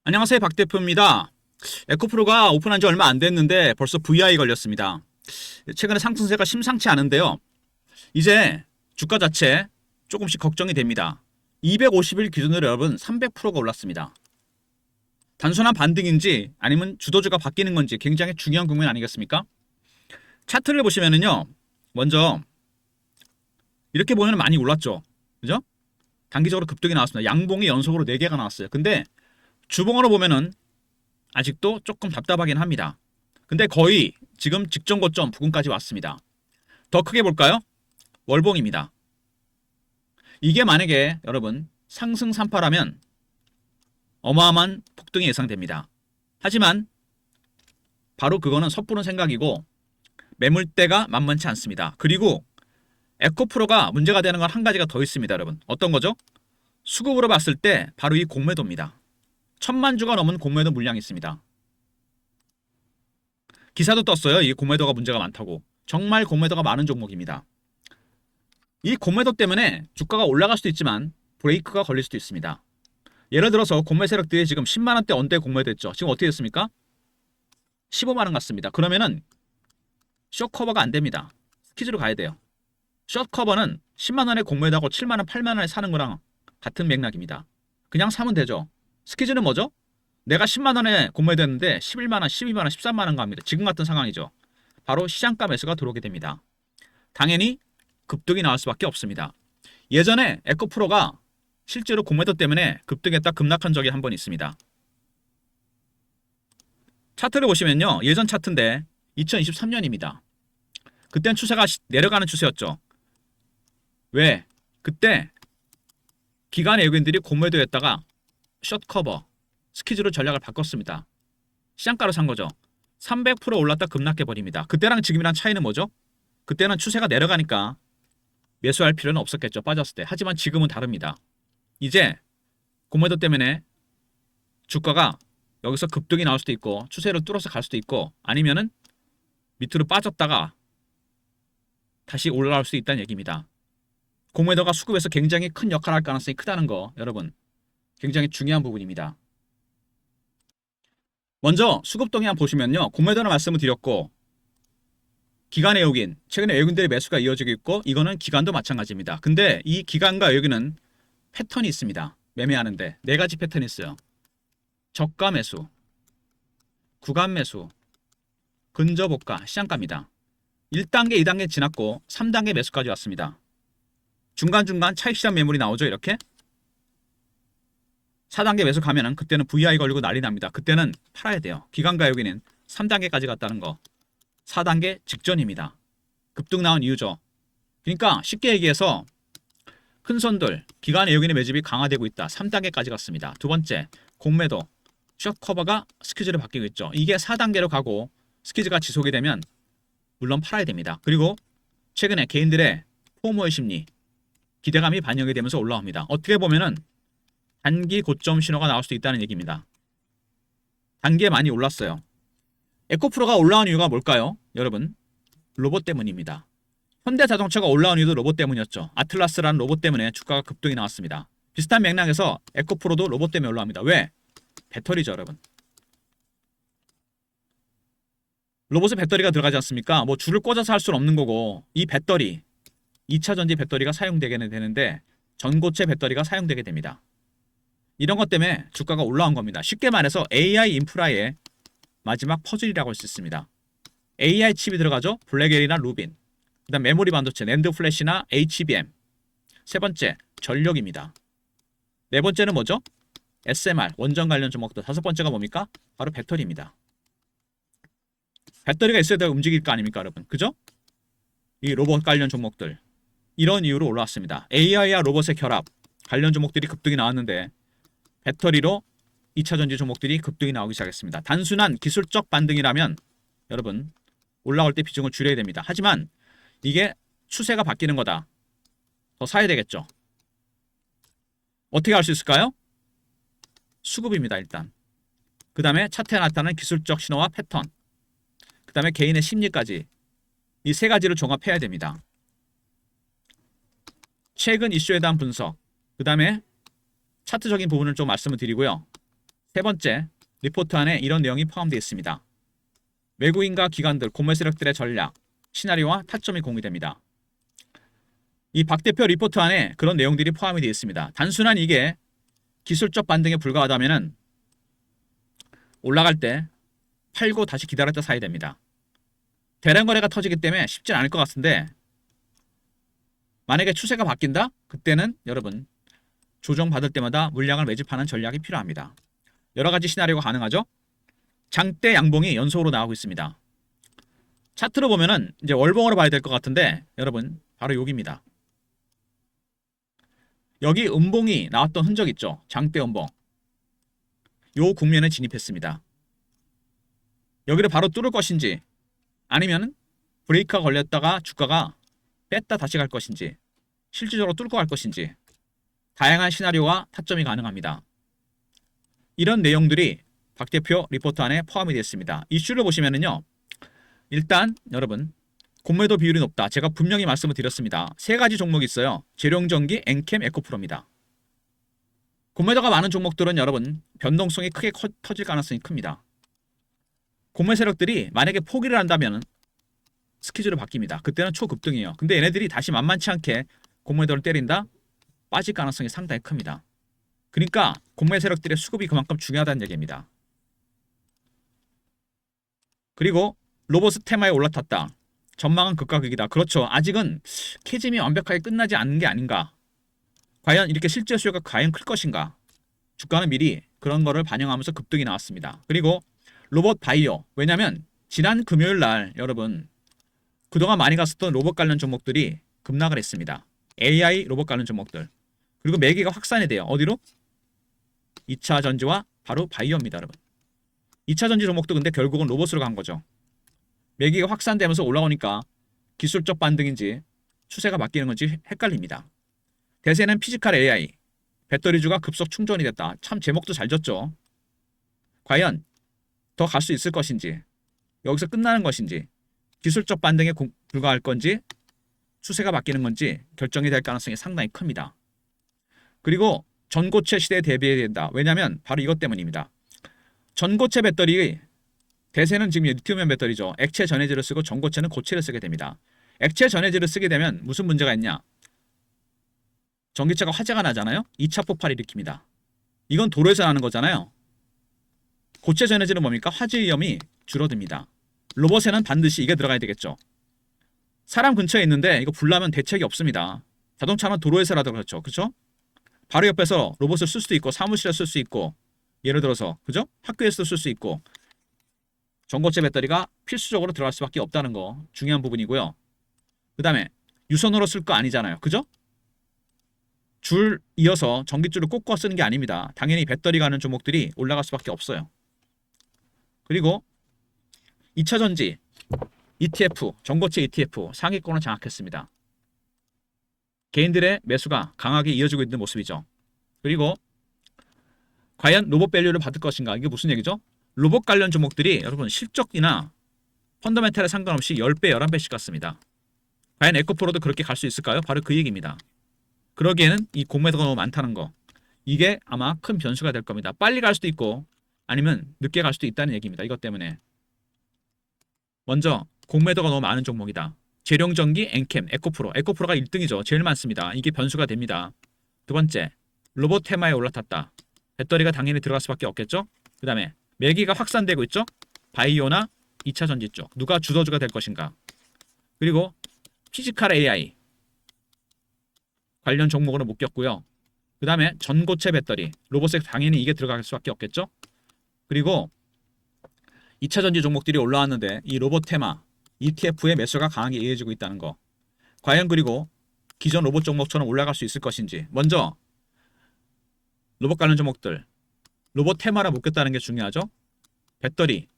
안녕하세요, 박 대표입니다. 에코프로가 오픈한 지 얼마 안 됐는데 벌써 VI 걸렸습니다. 최근에 상승세가 심상치 않은데요. 이제 주가 자체 조금씩 걱정이 됩니다. 250일 기준으로 여러분 300%가 올랐습니다. 단순한 반등인지 아니면 주도주가 바뀌는 건지 굉장히 중요한 국면 아니겠습니까? 차트를 보시면은요. 먼저 이렇게 보면 많이 올랐죠. 그죠? 단기적으로 급등이 나왔습니다. 양봉이 연속으로 4개가 나왔어요. 근데 주봉으로 보면은 아직도 조금 답답하긴 합니다. 근데 거의 지금 직전 고점 부근까지 왔습니다. 더 크게 볼까요? 월봉입니다. 이게 만약에 여러분 상승 3파라면 어마어마한 폭등이 예상됩니다. 하지만 바로 그거는 섣부른 생각이고 매물대가 만만치 않습니다. 그리고 에코프로가 문제가 되는 건 한 가지가 더 있습니다. 여러분 어떤 거죠? 수급으로 봤을 때 바로 이 공매도입니다. 1000만 주가 넘은 공매도 물량이 있습니다. 기사도 떴어요. 이 공매도가 문제가 많다고. 정말 공매도가 많은 종목입니다. 이 공매도 때문에 주가가 올라갈 수도 있지만 브레이크가 걸릴 수도 있습니다. 예를 들어서 공매 세력들이 지금 10만원대 언더에 공매도했죠. 지금 어떻게 됐습니까? 15만원 갔습니다. 그러면은 숏커버가 안 됩니다. 스키즈로 가야 돼요. 숏커버는 10만원에 공매도하고 7만원, 8만원에 사는 거랑 같은 맥락입니다. 그냥 사면 되죠. 스키즈는 뭐죠? 내가 10만원에 공매도했는데 11만원, 12만원, 13만원 갑니다. 지금 같은 상황이죠. 바로 시장가 매수가 들어오게 됩니다. 당연히 급등이 나올 수밖에 없습니다. 예전에 에코프로가 실제로 공매도 때문에 급등했다 급락한 적이 한 번 있습니다. 차트를 보시면요. 예전 차트인데 2023년입니다. 그때는 추세가 내려가는 추세였죠. 왜? 그때 기관 외국인들이 공매도했다가 숏커버, 스키즈로 전략을 바꿨습니다. 시장가로 산 거죠. 300% 올랐다 급락해버립니다. 그때랑 지금이랑 차이는 뭐죠? 그때는 추세가 내려가니까 매수할 필요는 없었겠죠. 빠졌을 때. 하지만 지금은 다릅니다. 이제 공매도 때문에 주가가 여기서 급등이 나올 수도 있고 추세를 뚫어서 갈 수도 있고 아니면은 밑으로 빠졌다가 다시 올라올 수 있다는 얘기입니다. 공매도가 수급에서 굉장히 큰 역할을 할 가능성이 크다는 거 여러분 굉장히 중요한 부분입니다. 먼저 수급 동향 보시면요. 공매도는 말씀을 드렸고 기관 외국인, 최근에 외국인들의 매수가 이어지고 있고 이거는 기관도 마찬가지입니다. 근데 이 기관과 외국인은 패턴이 있습니다. 매매하는데 네 가지 패턴이 있어요. 저가 매수, 구간 매수, 근저보가, 시장가입니다. 1단계, 2단계 지났고 3단계 매수까지 왔습니다. 중간중간 차익실현 매물이 나오죠. 이렇게 4단계 매수 가면은 그때는 VI 걸리고 난리 납니다. 그때는 팔아야 돼요. 기관과 여기는 3단계까지 갔다는 거. 4단계 직전입니다. 급등 나온 이유죠. 그러니까 쉽게 얘기해서 큰 손들, 기관 외국인의 매집이 강화되고 있다. 3단계까지 갔습니다. 두 번째, 공매도, 숏커버가 스퀴즈로 바뀌고 있죠. 이게 4단계로 가고 스퀴즈가 지속이 되면 물론 팔아야 됩니다. 그리고 최근에 개인들의 포모의 심리, 기대감이 반영이 되면서 올라옵니다. 어떻게 보면은 단기 고점 신호가 나올 수도 있다는 얘기입니다. 단기에 많이 올랐어요. 에코프로가 올라온 이유가 뭘까요? 여러분, 로봇 때문입니다. 현대자동차가 올라온 이유도 로봇 때문이었죠. 아틀라스라는 로봇 때문에 주가가 급등이 나왔습니다. 비슷한 맥락에서 에코프로도 로봇 때문에 올라옵니다. 왜? 배터리죠, 여러분. 로봇에 배터리가 들어가지 않습니까? 뭐 줄을 꽂아서 할 수는 없는 거고 이 배터리, 2차 전지 배터리가 사용되게 되는데 전고체 배터리가 사용되게 됩니다. 이런 것 때문에 주가가 올라온 겁니다. 쉽게 말해서 AI 인프라의 마지막 퍼즐이라고 할 수 있습니다. AI 칩이 들어가죠. 블랙웰이나 루빈. 그다음 메모리 반도체, 낸드 플래시나 HBM. 세 번째, 전력입니다. 네 번째는 뭐죠? SMR, 원전 관련 종목들. 다섯 번째가 뭡니까? 바로 배터리입니다. 배터리가 있어야 돼 움직일 거 아닙니까, 여러분? 그죠? 이 로봇 관련 종목들. 이런 이유로 올라왔습니다. AI와 로봇의 결합. 관련 종목들이 급등이 나왔는데 배터리로 2차 전지 종목들이 급등이 나오기 시작했습니다. 단순한 기술적 반등이라면 여러분 올라올 때 비중을 줄여야 됩니다. 하지만 이게 추세가 바뀌는 거다. 더 사야 되겠죠. 어떻게 할 수 있을까요? 수급입니다. 일단. 그 다음에 차트에 나타나는 기술적 신호와 패턴. 그 다음에 개인의 심리까지 이 세 가지를 종합해야 됩니다. 최근 이슈에 대한 분석. 그 다음에 차트적인 부분을 좀 말씀을 드리고요. 세 번째, 리포트 안에 이런 내용이 포함되어 있습니다. 외국인과 기관들, 공매 세력들의 전략, 시나리오와 타점이 공유됩니다. 이 박 대표 리포트 안에 그런 내용들이 포함이 되어 있습니다. 단순한 이게 기술적 반등에 불과하다면 올라갈 때 팔고 다시 기다렸다 사야 됩니다. 대량 거래가 터지기 때문에 쉽진 않을 것 같은데 만약에 추세가 바뀐다? 그때는 여러분 조정받을 때마다 물량을 매집하는 전략이 필요합니다. 여러 가지 시나리오가 가능하죠. 장대 양봉이 연속으로 나오고 있습니다. 차트로 보면은 이제 월봉으로 봐야 될 것 같은데 여러분 바로 여기입니다. 여기 음봉이 나왔던 흔적 있죠. 장대 음봉. 요 국면에 진입했습니다. 여기를 바로 뚫을 것인지 아니면 브레이크가 걸렸다가 주가가 뺐다 다시 갈 것인지 실질적으로 뚫고 갈 것인지 다양한 시나리오와 타점이 가능합니다. 이런 내용들이 박 대표 리포트 안에 포함이 되어 있습니다. 이슈를 보시면은요. 일단 여러분 공매도 비율이 높다. 제가 분명히 말씀을 드렸습니다. 세 가지 종목이 있어요. 재룡전기, 엔캠, 에코프로입니다. 공매도가 많은 종목들은 여러분 변동성이 크게 터질 가능성이 큽니다. 공매 세력들이 만약에 포기를 한다면 스케줄이 바뀝니다. 그때는 초급등이에요. 근데 얘네들이 다시 만만치 않게 공매도를 때린다? 빠질 가능성이 상당히 큽니다. 그러니까 공매 세력들의 수급이 그만큼 중요하다는 얘기입니다. 그리고 로봇 테마에 올라탔다. 전망은 극과 극이다. 그렇죠. 아직은 캐즘이 완벽하게 끝나지 않은 게 아닌가. 과연 이렇게 실제 수요가 과연 클 것인가. 주가는 미리 그런 거를 반영하면서 급등이 나왔습니다. 그리고 로봇 바이오. 왜냐면 지난 금요일 날 여러분 그동안 많이 갔었던 로봇 관련 종목들이 급락을 했습니다. AI 로봇 관련 종목들. 그리고 매기가 확산이 돼요. 어디로? 2차 전지와 바로 바이오입니다, 여러분. 2차 전지 종목도 근데 결국은 로봇으로 간 거죠. 매기가 확산되면서 올라오니까 기술적 반등인지 추세가 바뀌는 건지 헷갈립니다. 대세는 피지컬 AI, 배터리주가 급속 충전이 됐다. 참 제목도 잘 졌죠. 과연 더 갈 수 있을 것인지, 여기서 끝나는 것인지, 기술적 반등에 불과할 건지, 추세가 바뀌는 건지 결정이 될 가능성이 상당히 큽니다. 그리고 전고체 시대에 대비해야 된다. 왜냐하면 바로 이것 때문입니다. 전고체 배터리 대세는 지금 리튬이온 배터리죠. 액체 전해질을 쓰고 전고체는 고체를 쓰게 됩니다. 액체 전해질을 쓰게 되면 무슨 문제가 있냐? 전기차가 화재가 나잖아요. 2차 폭발을 일으킵니다. 이건 도로에서 나는 거잖아요. 고체 전해질은 뭡니까? 화재 위험이 줄어듭니다. 로봇에는 반드시 이게 들어가야 되겠죠. 사람 근처에 있는데 이거 불나면 대책이 없습니다. 자동차는 도로에서라도 그렇죠. 그렇죠? 바로 옆에서 로봇을 쓸 수도 있고 사무실에 쓸 수 있고 예를 들어서 그죠? 학교에서도 쓸 수 있고 전고체 배터리가 필수적으로 들어갈 수밖에 없다는 거 중요한 부분이고요. 그 다음에 유선으로 쓸 거 아니잖아요. 그죠? 줄 이어서 전기줄을 꽂고 쓰는 게 아닙니다. 당연히 배터리 가는 종목들이 올라갈 수밖에 없어요. 그리고 2차 전지 ETF, 전고체 ETF 상위권을 장악했습니다. 개인들의 매수가 강하게 이어지고 있는 모습이죠. 그리고 과연 로봇 밸류를 받을 것인가? 이게 무슨 얘기죠? 로봇 관련 종목들이 여러분 실적이나 펀더멘탈에 상관없이 10배, 11배씩 갔습니다. 과연 에코프로도 그렇게 갈 수 있을까요? 바로 그 얘기입니다. 그러기에는 이 공매도가 너무 많다는 거. 이게 아마 큰 변수가 될 겁니다. 빨리 갈 수도 있고 아니면 늦게 갈 수도 있다는 얘기입니다. 이것 때문에. 먼저 공매도가 너무 많은 종목이다. 재룡전기, 엔캠, 에코프로. 에코프로가 1등이죠. 제일 많습니다. 이게 변수가 됩니다. 두 번째, 로봇 테마에 올라탔다. 배터리가 당연히 들어갈 수밖에 없겠죠. 그 다음에 매기가 확산되고 있죠. 바이오나 2차 전지 쪽. 누가 주도주가 될 것인가. 그리고 피지컬 AI 관련 종목으로 묶였고요. 그 다음에 전고체 배터리. 로봇에 당연히 이게 들어갈 수밖에 없겠죠. 그리고 2차 전지 종목들이 올라왔는데 이 로봇 테마 ETF의 매수가 강하게 이어지고 있다는 거. 과연 그리고 기존 로봇 종목처럼 올라갈 수 있을 것인지. 먼저 로봇 관련 종목들 로봇 테마를 묶였다는 게 중요하죠. 배터리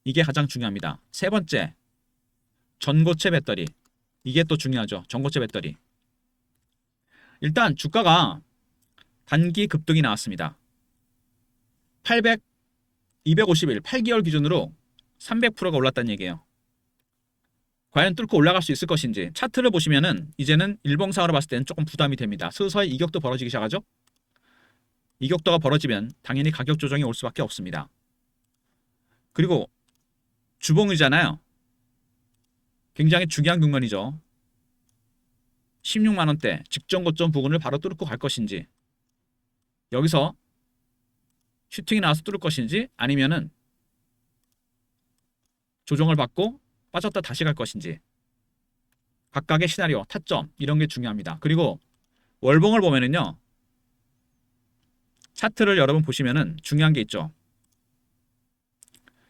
이게 가장 중요합니다. 세 번째 전고체 배터리 이게 또 중요하죠. 전고체 배터리. 일단 주가가 단기 급등이 나왔습니다. 251, 8개월 기준으로 300%가 올랐다는 얘기예요. 과연 뚫고 올라갈 수 있을 것인지 차트를 보시면은 이제는 일봉상으로 봤을 때는 조금 부담이 됩니다. 서서히 이격도 벌어지기 시작하죠. 이격도가 벌어지면 당연히 가격 조정이 올 수밖에 없습니다. 그리고 주봉이잖아요. 굉장히 중요한 국면이죠. 16만 원대 직전 고점 부근을 바로 뚫고 갈 것인지, 여기서 슈팅이 나와서 뚫을 것인지, 아니면은 조정을 받고 빠졌다 다시 갈 것인지, 각각의 시나리오, 타점 이런 게 중요합니다. 그리고 월봉을 보면은요, 차트를 여러분 보시면은 중요한 게 있죠.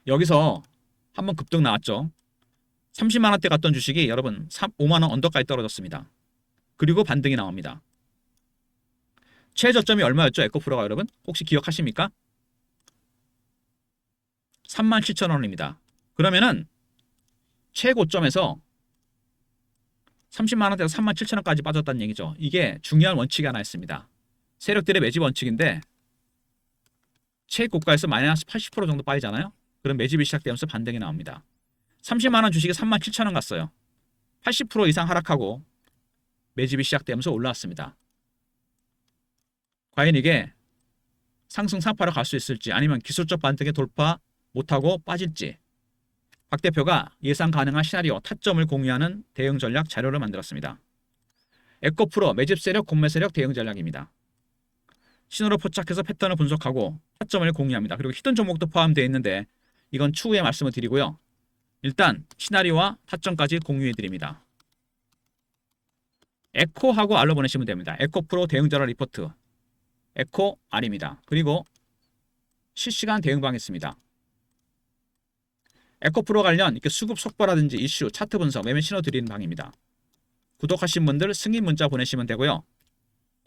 여기서 한번 급등 나왔죠. 30만 원대 갔던 주식이 여러분 5만 원 언더까지 떨어졌습니다. 그리고 반등이 나옵니다. 최저점이 얼마였죠? 에코프로가 여러분 혹시 기억하십니까? 37,000원입니다. 그러면은 최고점에서 30만 원대에서 37,000원까지 빠졌다는 얘기죠. 이게 중요한 원칙이 하나 있습니다. 세력들의 매집 원칙인데, 최고가에서 마이너스 80% 정도 빠지잖아요. 그럼 매집이 시작되면서 반등이 나옵니다. 30만 원 주식이 37,000원 갔어요. 80% 이상 하락하고 매집이 시작되면서 올라왔습니다. 과연 이게 상승 상파로 갈 수 있을지, 아니면 기술적 반등에 돌파 못하고 빠질지, 박 대표가 예상 가능한 시나리오, 타점을 공유하는 대응 전략 자료를 만들었습니다. 에코프로 매집 세력, 공매 세력 대응 전략입니다. 신호로 포착해서 패턴을 분석하고 타점을 공유합니다. 그리고 히든 종목도 포함되어 있는데 이건 추후에 말씀을 드리고요. 일단 시나리오와 타점까지 공유해 드립니다. 에코하고 R로 보내시면 됩니다. 에코프로 대응 전략 리포트, 에코 R입니다. 그리고 실시간 대응방 있습니다. 에코프로 관련 이렇게 수급 속보라든지 이슈, 차트 분석, 매매 신호 드리는 방입니다. 구독하신 분들 승인 문자 보내시면 되고요.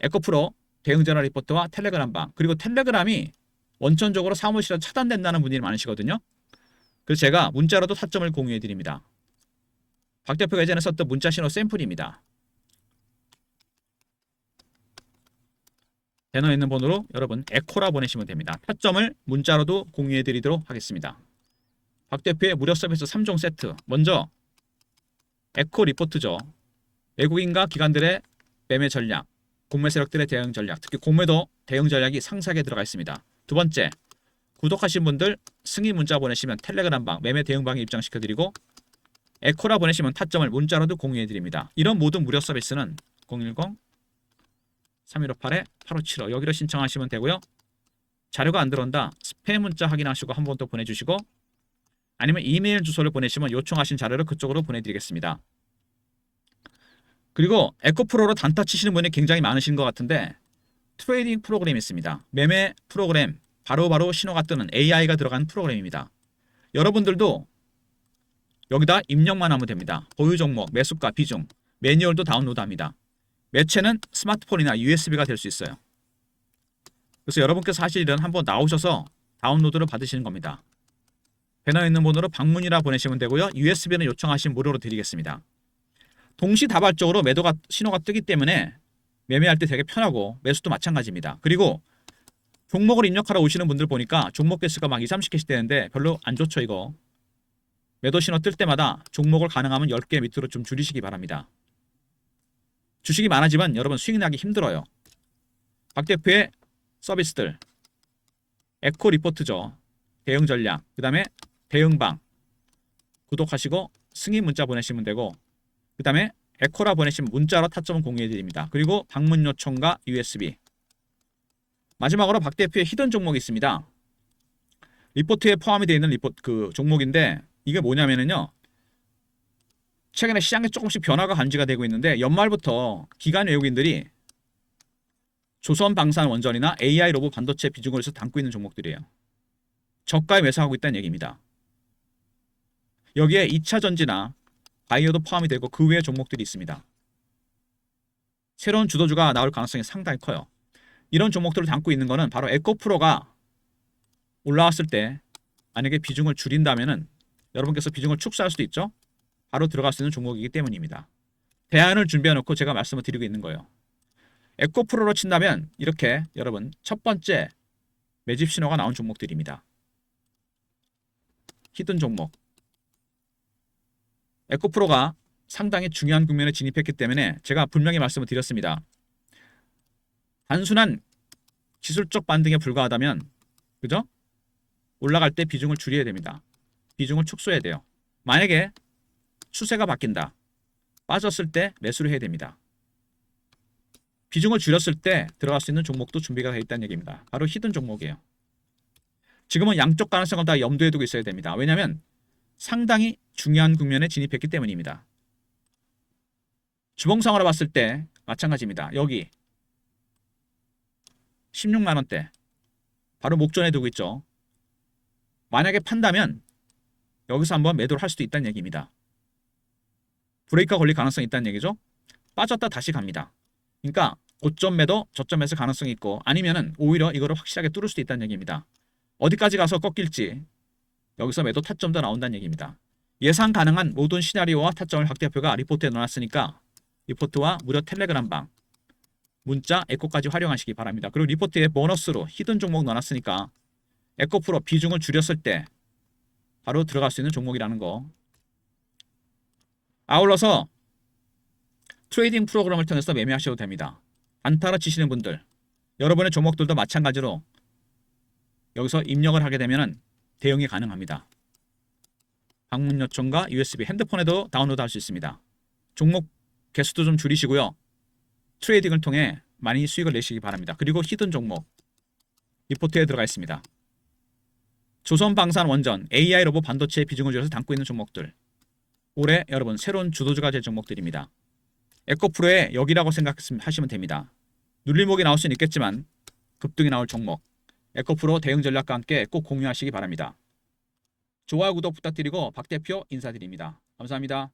에코프로 대응 전략 리포트와 텔레그램 방, 그리고 텔레그램이 원천적으로 사무실에서 차단된다는 분들이 많으시거든요. 그래서 제가 문자로도 타점을 공유해 드립니다. 박 대표가 예전에 썼던 문자 신호 샘플입니다. 배너에 있는 번호로 여러분 에코라 보내시면 됩니다. 타점을 문자로도 공유해 드리도록 하겠습니다. 박 대표의 무료 서비스 3종 세트. 먼저 에코 리포트죠. 외국인과 기관들의 매매 전략, 공매 세력들의 대응 전략, 특히 공매도 대응 전략이 상세하게 들어가 있습니다. 두 번째, 구독하신 분들 승인 문자 보내시면 텔레그램 방, 매매 대응 방에 입장시켜 드리고, 에코라 보내시면 타점을 문자로도 공유해 드립니다. 이런 모든 무료 서비스는 010-3158-8575 여기로 신청하시면 되고요. 자료가 안 들어온다, 스팸 문자 확인하시고 한 번 더 보내주시고, 아니면 이메일 주소를 보내시면 요청하신 자료를 그쪽으로 보내드리겠습니다. 그리고 에코프로로 단타 치시는 분이 굉장히 많으신 것 같은데, 트레이딩 프로그램이 있습니다. 매매 프로그램, 바로바로 신호가 뜨는 AI가 들어간 프로그램입니다. 여러분들도 여기다 입력만 하면 됩니다. 보유 종목, 매수가, 비중, 매뉴얼도 다운로드합니다. 매체는 스마트폰이나 USB가 될 수 있어요. 그래서 여러분께서 하실 일은 한번 나오셔서 다운로드를 받으시는 겁니다. 배너에 있는 번호로 방문이라 보내시면 되고요. USB는 요청하신 무료로 드리겠습니다. 동시다발적으로 매도가 신호가 뜨기 때문에 매매할 때 되게 편하고, 매수도 마찬가지입니다. 그리고 종목을 입력하러 오시는 분들 보니까 종목 개수가 막 20, 30개씩 되는데 별로 안 좋죠. 이거 매도 신호 뜰 때마다 종목을 가능하면 10개 밑으로 좀 줄이시기 바랍니다. 주식이 많아지면 여러분 수익 나기 힘들어요. 박 대표의 서비스들, 에코 리포트죠. 대응 전략, 그 다음에 대응방 구독하시고 승인 문자 보내시면 되고, 그 다음에 에코라 보내시면 문자로 타점을 공유해 드립니다. 그리고 방문 요청과 USB. 마지막으로 박 대표의 히든 종목이 있습니다. 리포트에 포함이 되어 있는 그 종목인데, 이게 뭐냐면요, 최근에 시장에 조금씩 변화가 감지가 되고 있는데, 연말부터 기관 외국인들이 조선방산원전이나 AI 로봇 반도체 비중을 해서 담고 있는 종목들이에요. 저가에 매수하고 있다는 얘기입니다. 여기에 2차 전지나 바이오도 포함이 되고 그 외의 종목들이 있습니다. 새로운 주도주가 나올 가능성이 상당히 커요. 이런 종목들을 담고 있는 거는 바로 에코프로가 올라왔을 때 만약에 비중을 줄인다면은 여러분께서 비중을 축소할 수도 있죠. 바로 들어갈 수 있는 종목이기 때문입니다. 대안을 준비해 놓고 제가 말씀을 드리고 있는 거예요. 에코프로로 친다면 이렇게 여러분 첫 번째 매집 신호가 나온 종목들입니다. 히든 종목. 에코프로가 상당히 중요한 국면에 진입했기 때문에 제가 분명히 말씀을 드렸습니다. 단순한 기술적 반등에 불과하다면 그죠? 올라갈 때 비중을 줄여야 됩니다. 비중을 축소해야 돼요. 만약에 추세가 바뀐다. 빠졌을 때 매수를 해야 됩니다. 비중을 줄였을 때 들어갈 수 있는 종목도 준비가 되어 있다는 얘기입니다. 바로 히든 종목이에요. 지금은 양쪽 가능성을 다 염두에 두고 있어야 됩니다. 왜냐하면 상당히 중요한 국면에 진입했기 때문입니다. 주봉상으로 봤을 때 마찬가지입니다. 여기 16만원대 바로 목전에 두고 있죠. 만약에 판다면 여기서 한번 매도를 할 수도 있다는 얘기입니다. 브레이크가 걸릴 가능성이 있다는 얘기죠. 빠졌다 다시 갑니다. 그러니까 고점 매도 저점 매수 가능성이 있고 아니면은 오히려 이거를 확실하게 뚫을 수도 있다는 얘기입니다. 어디까지 가서 꺾일지 여기서 매도 타점도 나온다는 얘기입니다. 예상 가능한 모든 시나리오와 타점을 박 대표가 리포트에 넣어놨으니까 리포트와 무료 텔레그램방 문자 에코까지 활용하시기 바랍니다. 그리고 리포트에 보너스로 히든 종목 넣어놨으니까 에코프로 비중을 줄였을 때 바로 들어갈 수 있는 종목이라는 거. 아울러서 트레이딩 프로그램을 통해서 매매하셔도 됩니다. 안타로 치시는 분들, 여러분의 종목들도 마찬가지로 여기서 입력을 하게 되면 대응이 가능합니다. 방문 요청과 USB 핸드폰에도 다운로드 할 수 있습니다. 종목 개수도 좀 줄이시고요. 트레이딩을 통해 많이 수익을 내시기 바랍니다. 그리고 히든 종목 리포트에 들어가 있습니다. 조선방산원전, AI 로봇 반도체의 비중을 줄여서 담고 있는 종목들. 올해 여러분 새로운 주도주가 될 종목들입니다. 에코프로의 여기라고 생각하시면 됩니다. 눌림목이 나올 수는 있겠지만 급등이 나올 종목. 에코프로 대응 전략과 함께 꼭 공유하시기 바랍니다. 좋아요, 구독 부탁드리고 박 대표 인사드립니다. 감사합니다.